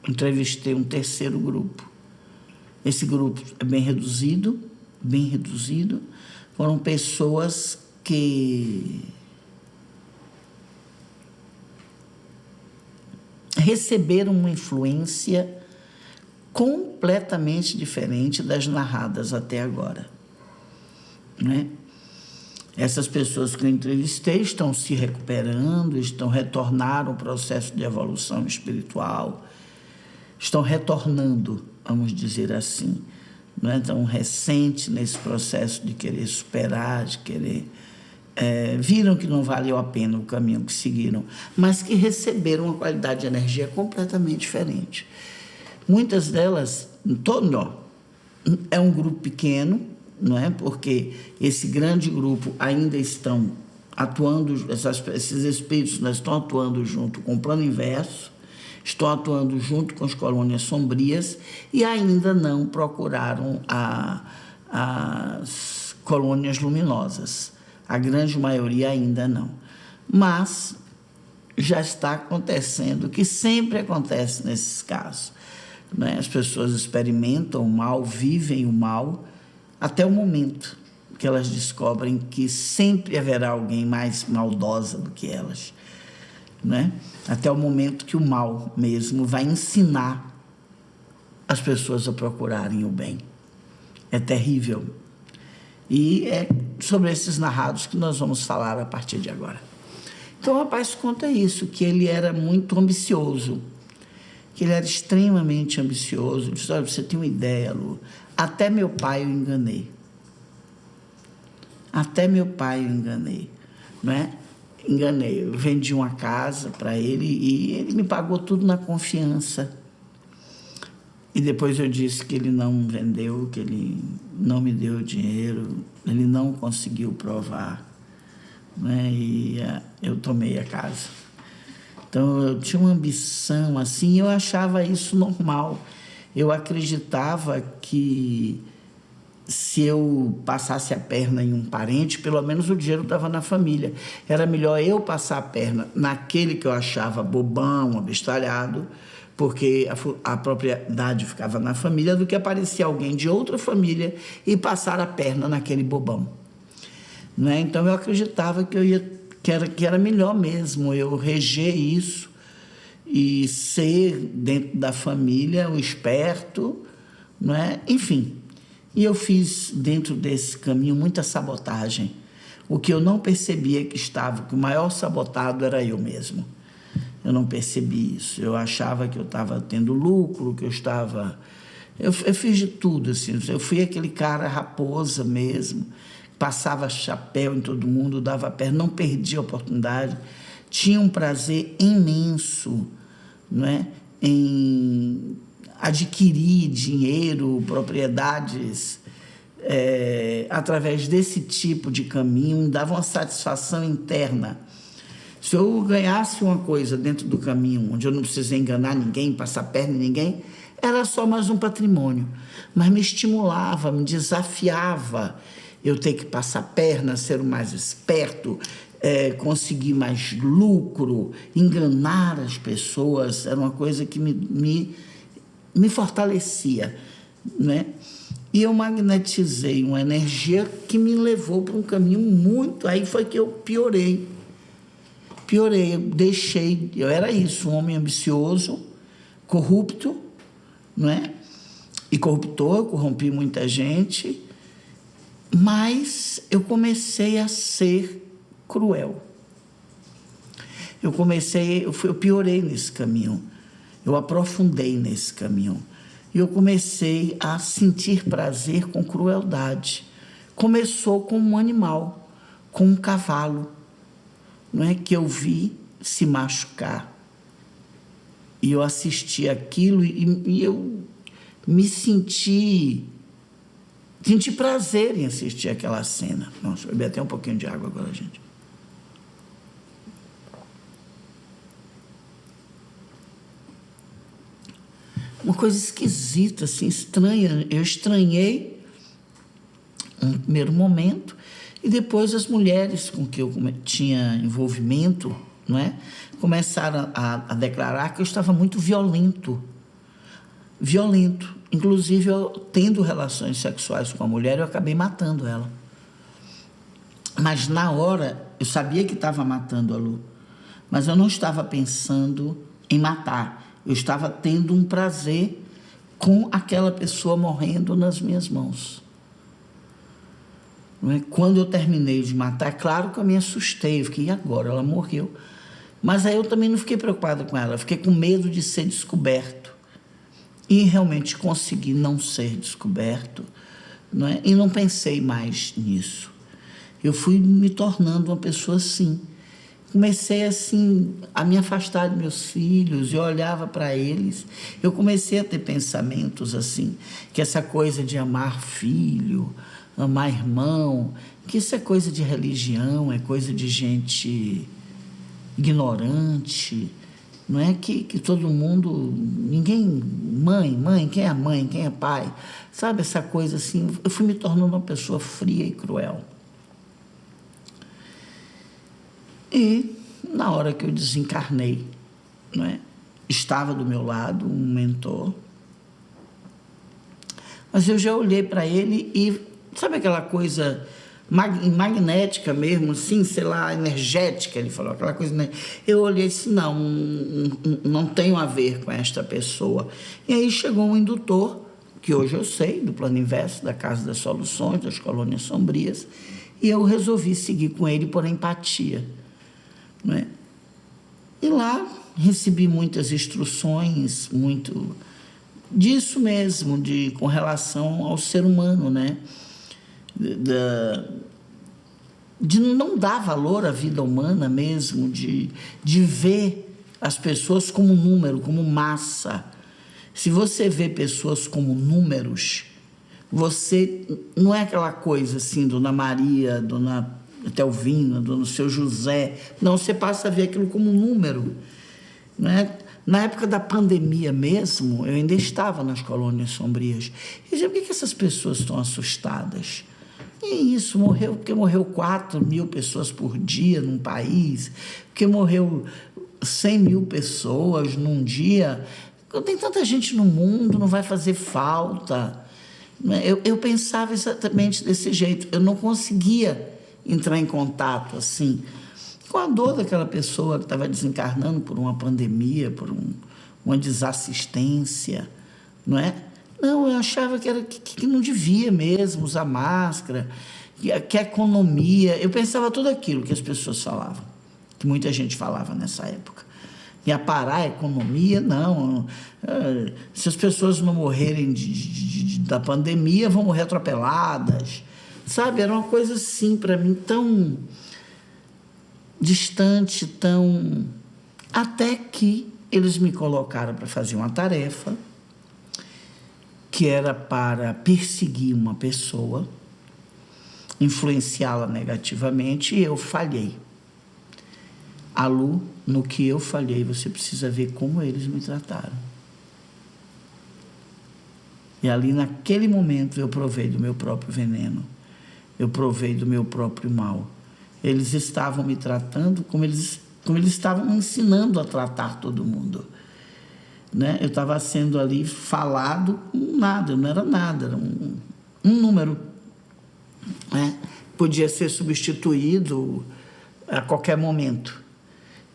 entrevistei um terceiro grupo. Esse grupo é bem reduzido. Foram pessoas que receberam uma influência completamente diferente das narradas até agora, né? Essas pessoas que eu entrevistei estão se recuperando, retornaram ao processo de evolução espiritual, estão retornando, vamos dizer assim, não é tão recente nesse processo de querer superar, de querer... viram que não valeu a pena o caminho que seguiram, mas que receberam uma qualidade de energia completamente diferente. Muitas delas, é um grupo pequeno, não é? Porque esse grande grupo ainda estão atuando, esses espíritos estão atuando junto com o plano inverso, estão atuando junto com as colônias sombrias e ainda não procuraram as colônias luminosas. A grande maioria ainda não. Mas já está acontecendo o que sempre acontece nesses casos, né? As pessoas experimentam o mal, vivem o mal, até o momento que elas descobrem que sempre haverá alguém mais maldosa do que elas, né? Até o momento que o mal mesmo vai ensinar as pessoas a procurarem o bem. É terrível. E é sobre esses narrados que nós vamos falar a partir de agora. Então o rapaz conta isso, que ele era muito ambicioso, que ele era extremamente ambicioso. Ele disse: olha, você tem uma ideia, Lu, até meu pai eu enganei. Não é? Enganei. Eu vendi uma casa para ele e ele me pagou tudo na confiança. E depois eu disse que ele não vendeu, que ele não me deu dinheiro, ele não conseguiu provar, né? E eu tomei a casa. Então, eu tinha uma ambição assim, eu achava isso normal. Eu acreditava que se eu passasse a perna em um parente, pelo menos o dinheiro estava na família. Era melhor eu passar a perna naquele que eu achava bobão, abestalhado, porque a propriedade ficava na família, do que aparecer alguém de outra família e passar a perna naquele bobão. Não é? Então, eu acreditava que era melhor mesmo eu reger isso e ser, dentro da família, o esperto, não é? Enfim. E eu fiz, dentro desse caminho, muita sabotagem. O que eu não percebia que o maior sabotado era eu mesmo. Eu não percebi isso. Eu achava que eu estava tendo lucro, que eu estava... Eu fiz de tudo, assim. Eu fui aquele cara raposa mesmo, passava chapéu em todo mundo, dava perna, não perdia a oportunidade. Tinha um prazer imenso, não é? Em adquirir dinheiro, propriedades, através desse tipo de caminho, me dava uma satisfação interna. Se eu ganhasse uma coisa dentro do caminho, onde eu não precisei enganar ninguém, passar perna em ninguém, era só mais um patrimônio. Mas me estimulava, me desafiava eu ter que passar perna, ser o mais esperto, conseguir mais lucro, enganar as pessoas. Era uma coisa que me fortalecia, né? E eu magnetizei uma energia que me levou para um caminho muito... Aí foi que eu piorei, eu era isso, um homem ambicioso, corrupto, não é? E corruptor, corrompi muita gente, mas eu comecei a ser cruel. Eu piorei nesse caminho, eu aprofundei nesse caminho. E eu comecei a sentir prazer com crueldade. Começou com um animal, com um cavalo, não é, que eu vi se machucar. E eu assisti aquilo e eu me senti prazer em assistir aquela cena. Nossa, eu bebi até um pouquinho de água agora, gente. Uma coisa esquisita, assim, estranha. Eu estranhei no primeiro momento, e depois as mulheres com que eu tinha envolvimento, não é, começaram a declarar que eu estava muito violento, violento. Inclusive, eu, tendo relações sexuais com a mulher, eu acabei matando ela. Mas na hora, eu sabia que estava matando a Lu, mas eu não estava pensando em matar. Eu estava tendo um prazer com aquela pessoa morrendo nas minhas mãos. Quando eu terminei de matar, claro que eu me assustei, eu fiquei, e agora? Ela morreu. Mas aí eu também não fiquei preocupada com ela, eu fiquei com medo de ser descoberto. E realmente consegui não ser descoberto, não é? E não pensei mais nisso. Eu fui me tornando uma pessoa assim. Comecei assim a me afastar de meus filhos, eu olhava para eles, eu comecei a ter pensamentos assim, que essa coisa de amar filho, amar irmão, que isso é coisa de religião, é coisa de gente ignorante, não é que todo mundo, ninguém, mãe, quem é mãe, quem é pai, sabe, essa coisa assim. Eu fui me tornando uma pessoa fria e cruel. E na hora que eu desencarnei, não é? Estava do meu lado um mentor, mas eu já olhei para ele e, sabe aquela coisa magnética mesmo, assim, sei lá, energética, ele falou, aquela coisa, né? Eu olhei assim, não tenho a ver com esta pessoa. E aí chegou um indutor, que hoje eu sei, do Plano Inverso, da Casa das Soluções, das Colônias Sombrias, e eu resolvi seguir com ele por empatia, não é? E lá recebi muitas instruções, muito disso mesmo, com relação ao ser humano, né? De não dar valor à vida humana mesmo, de ver as pessoas como número, como massa. Se você vê pessoas como números, você não é aquela coisa assim, Dona Maria, Dona Telvina, Dona Seu José, não, você passa a ver aquilo como número, né? Na época da pandemia mesmo, eu ainda estava nas Colônias Sombrias. E dizia, por que essas pessoas estão assustadas? E isso, porque morreu 4 mil pessoas por dia num país, porque morreu 100 mil pessoas num dia. Tem tanta gente no mundo, não vai fazer falta. Eu pensava exatamente desse jeito. Eu não conseguia entrar em contato assim com a dor daquela pessoa que estava desencarnando por uma pandemia, por uma desassistência, não é? Não, eu achava que não devia mesmo usar máscara, que a economia... Eu pensava tudo aquilo que as pessoas falavam, que muita gente falava nessa época. Ia parar a economia, não. Se as pessoas não morrerem da pandemia, vão morrer atropeladas. Sabe, era uma coisa assim, para mim, tão distante, tão... Até que eles me colocaram para fazer uma tarefa que era para perseguir uma pessoa, influenciá-la negativamente, e eu falhei. A Lu, no que eu falhei, você precisa ver como eles me trataram. E ali, naquele momento, eu provei do meu próprio veneno, eu provei do meu próprio mal. Eles estavam me tratando como eles estavam me ensinando a tratar todo mundo, né? Eu estava sendo ali falado nada, eu não era nada, era um número, né? Podia ser substituído a qualquer momento.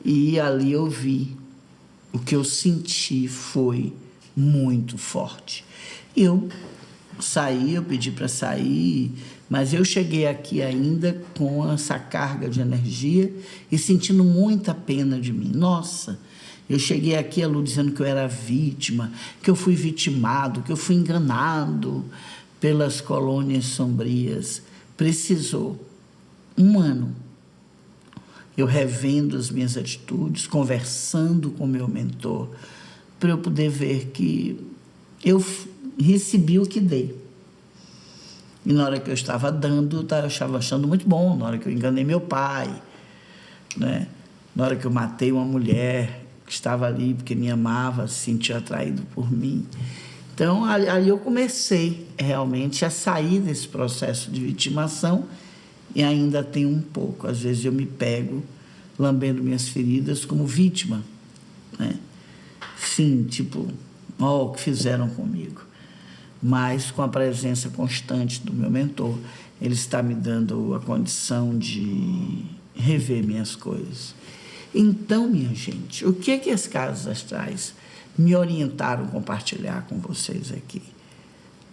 E ali eu vi, o que eu senti foi muito forte. Eu saí, eu pedi para sair, mas eu cheguei aqui ainda com essa carga de energia e sentindo muita pena de mim. Nossa, eu cheguei aqui, a Lu, dizendo que eu era vítima, que eu fui vitimado, que eu fui enganado pelas colônias sombrias. Precisou 1 ano. Eu revendo as minhas atitudes, conversando com o meu mentor, para eu poder ver que eu recebi o que dei. E na hora que eu estava dando, eu estava achando muito bom. Na hora que eu enganei meu pai, né? Na hora que eu matei uma mulher que estava ali porque me amava, se sentia atraído por mim. Então, ali eu comecei realmente a sair desse processo de vitimação e ainda tem um pouco. Às vezes eu me pego lambendo minhas feridas como vítima, né? Sim, tipo, o que fizeram comigo. Mas com a presença constante do meu mentor, ele está me dando a condição de rever minhas coisas. Então, minha gente, o que é que as casas astrais me orientaram a compartilhar com vocês aqui?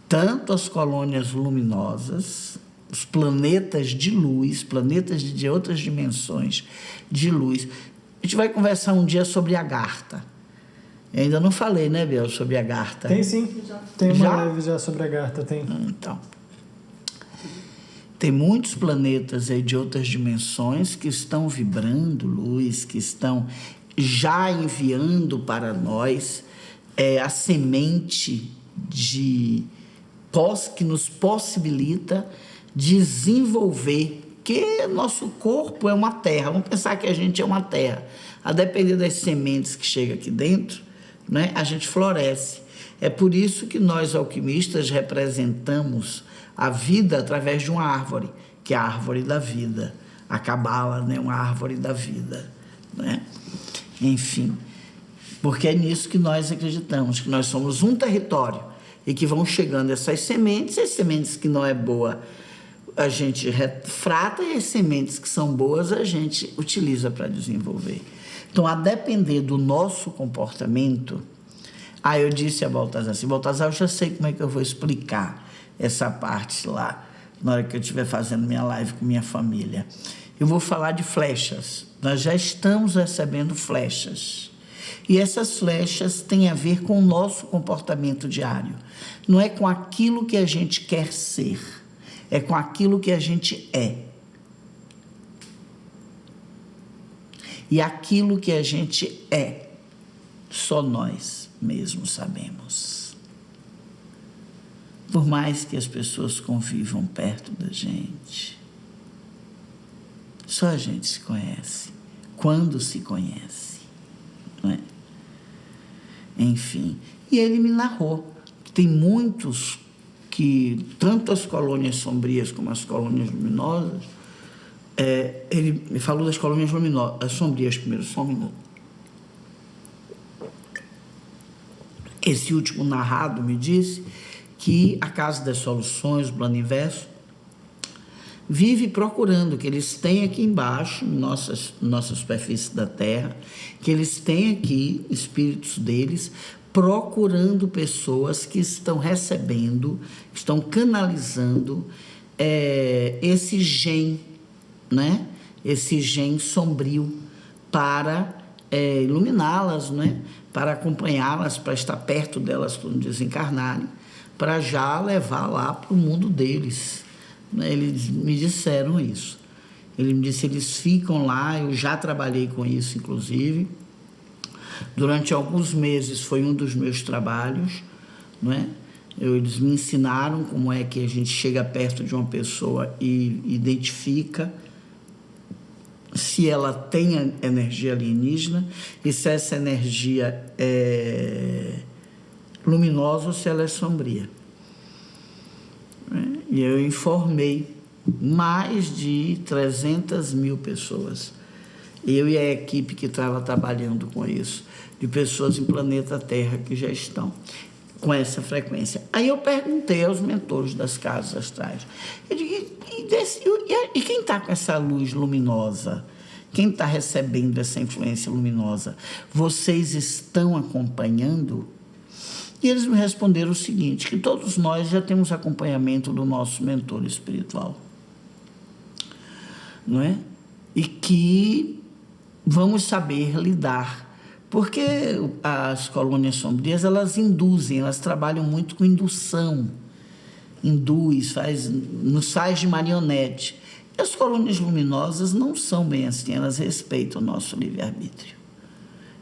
Tanto as colônias luminosas, os planetas de luz, planetas de outras dimensões de luz. A gente vai conversar um dia sobre a Agartha. Eu ainda não falei, né, Biel, sobre a Agartha? Tem sim. Tem uma live já sobre a Agartha, tem. Então, tem muitos planetas aí de outras dimensões que estão vibrando luz, que estão já enviando para nós a semente que nos possibilita desenvolver, que nosso corpo é uma terra. Vamos pensar que a gente é uma terra. A depender das sementes que chegam aqui dentro, né, a gente floresce. É por isso que nós, alquimistas, representamos a vida através de uma árvore, que é a árvore da vida. A cabala, né, uma árvore da vida, né? Enfim, porque é nisso que nós acreditamos, que nós somos um território e que vão chegando essas sementes, as sementes que não é boa a gente refrata e as sementes que são boas a gente utiliza para desenvolver. Então, a depender do nosso comportamento, eu disse a Baltazar assim, Baltazar, eu já sei como é que eu vou explicar essa parte lá, na hora que eu estiver fazendo minha live com minha família. Eu vou falar de flechas. Nós já estamos recebendo flechas. E essas flechas têm a ver com o nosso comportamento diário. Não é com aquilo que a gente quer ser, é com aquilo que a gente é. E aquilo que a gente é, só nós mesmos sabemos. Por mais que as pessoas convivam perto da gente, só a gente se conhece, quando se conhece, não é? Enfim, e ele me narrou que tem muitos que, tanto as colônias sombrias como as colônias luminosas, ele me falou das colônias luminosas, as sombrias primeiro, só um minuto. Esse último narrado me disse que a Casa das Soluções, o Plano Inverso, vive procurando que eles têm aqui embaixo, nossa superfície da Terra, que eles têm aqui, espíritos deles, procurando pessoas que estão recebendo, estão canalizando esse gen, né? Esse gen sombrio para iluminá-las, né? Para acompanhá-las, para estar perto delas quando desencarnarem, para já levar lá para o mundo deles. Eles me disseram isso. Ele me disse, eles ficam lá, eu já trabalhei com isso, inclusive. Durante alguns meses foi um dos meus trabalhos, não é? Eles me ensinaram como é que a gente chega perto de uma pessoa e identifica se ela tem energia alienígena e se essa energia é luminosa ou se ela é sombria. E eu informei mais de 300 mil pessoas. Eu e a equipe que estava trabalhando com isso, de pessoas em planeta Terra que já estão com essa frequência. Aí eu perguntei aos mentores das casas astrais, eu digo, e quem está com essa luz luminosa? Quem está recebendo essa influência luminosa? Vocês estão acompanhando? E eles me responderam o seguinte, que todos nós já temos acompanhamento do nosso mentor espiritual, não é? E que vamos saber lidar, porque as colônias sombrias, elas induzem, elas trabalham muito com indução, nos faz de marionete. E as colônias luminosas não são bem assim, elas respeitam o nosso livre-arbítrio.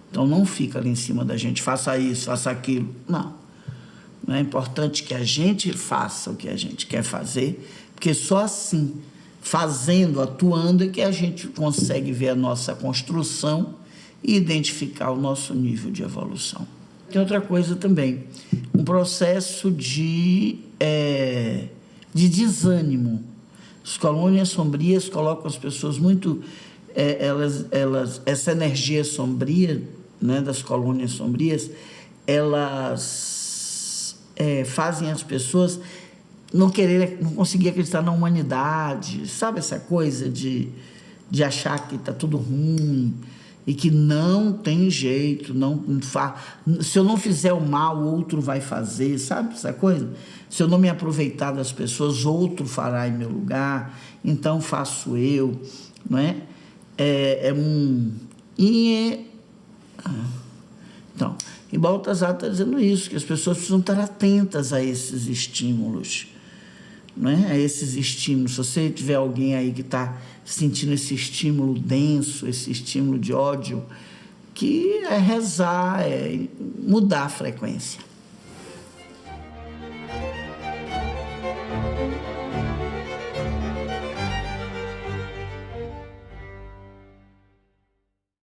Então, não fica ali em cima da gente, faça isso, faça aquilo. Não. Não é importante que a gente faça o que a gente quer fazer, porque só assim, fazendo, atuando, é que a gente consegue ver a nossa construção e identificar o nosso nível de evolução. Tem outra coisa também, um processo de desânimo. As colônias sombrias colocam as pessoas muito... essa energia sombria, né, das colônias sombrias, elas fazem as pessoas não conseguir acreditar na humanidade, sabe essa coisa de achar que está tudo ruim e que não tem jeito, se eu não fizer o mal, outro vai fazer, sabe essa coisa? Se eu não me aproveitar das pessoas, outro fará em meu lugar, então faço eu, não é? Então, e Baltazar está dizendo isso, que as pessoas precisam estar atentas a esses estímulos, não é? A esses estímulos. Se você tiver alguém aí que está sentindo esse estímulo denso, esse estímulo de ódio, que é rezar, é mudar a frequência.